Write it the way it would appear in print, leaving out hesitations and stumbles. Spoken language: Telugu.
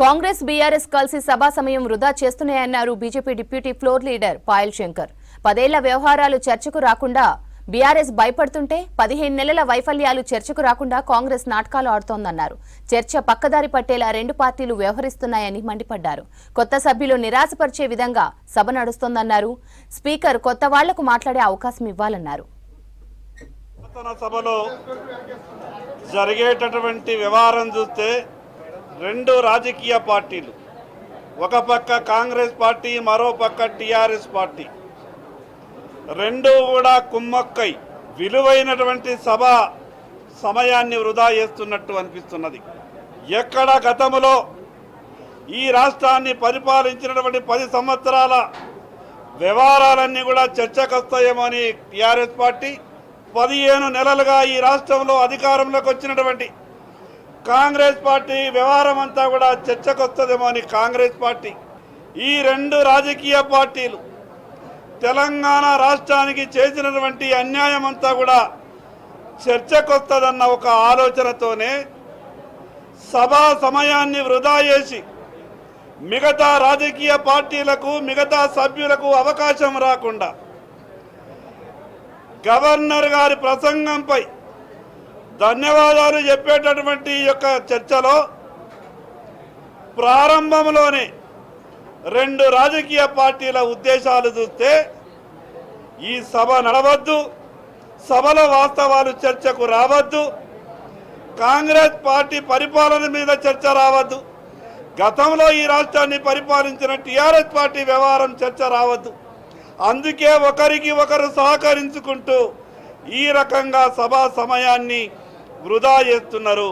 కాంగ్రెస్ బీఆర్ఎస్ కలిసి సభా సమయం వృధా చేస్తున్నాయన్నారు BJP deputy floor leader Payal Shankar. 10 ఏళ్ల వ్యవహారాలు చర్చకు రాకుండా బీఆర్ఎస్ భయపడుతుంటే 15 నెలల వైఫల్యాలు చర్చకు రాకుండా కాంగ్రెస్ నాటకాలు ఆడుతోందన్నారు. చర్చ పక్కదారి పట్టేలా రెండు పార్టీలు వ్యవహరిస్తున్నాయని మండిపడ్డారు. కొత్త సభ్యులు నిరాశపరిచే విధంగా సభ నడుస్తోందన్నారు. స్పీకర్ కొత్త వాళ్లకు మాట్లాడే అవకాశం ఇవ్వాలన్నారు. సభలో జరిగేటటువంటి వ్యవహారం చూస్తే రెండు రాజకీయ పార్టీలు, ఒక పక్క కాంగ్రెస్ పార్టీ, మరో పక్క టీఆర్ఎస్ పార్టీ, రెండు కూడా కుమ్మక్కై విలువైనటువంటి సభ సమయాన్ని వృధా చేస్తున్నట్టు అనిపిస్తున్నది. ఎక్కడ గతంలో ఈ రాష్ట్రాన్ని పరిపాలించినటువంటి 10 సంవత్సరాల వ్యవహారాలన్నీ కూడా చర్చకొస్తాయేమో అని టీఆర్ఎస్ పార్టీ, 15 నెలలుగా ఈ రాష్ట్రంలో అధికారంలోకి వచ్చినటువంటి కాంగ్రెస్ పార్టీ వ్యవహారం అంతా కూడా చర్చకొస్తుందేమో అని కాంగ్రెస్ పార్టీ, ఈ రెండు రాజకీయ పార్టీలు తెలంగాణ రాష్ట్రానికి చేసినటువంటి అన్యాయం అంతా కూడా చర్చకొస్తుందన్న ఒక ఆలోచనతోనే సభా సమయాన్ని వృధా చేసి మిగతా రాజకీయ పార్టీలకు, మిగతా సభ్యులకు అవకాశం రాకుండా గవర్నర్ గారి ప్రసంగంపై ధన్యవాదాలు చెప్పేటటువంటి యొక్క చర్చలో ప్రారంభంలోనే రెండు రాజకీయ పార్టీల ఉద్దేశాలు చూస్తే ఈ సభ నడవద్దు, సభలో వాస్తవాలు చర్చకు రావద్దు, కాంగ్రెస్ పార్టీ పరిపాలన మీద చర్చ రావద్దు, గతంలో ఈ రాష్ట్రాన్ని పరిపాలించిన టీఆర్ఎస్ పార్టీ వ్యవహారం చర్చ రావద్దు. అందుకే ఒకరికి ఒకరు సహకరించుకుంటూ ఈ రకంగా సభా సమయాన్ని వృధా చేస్తున్నారు.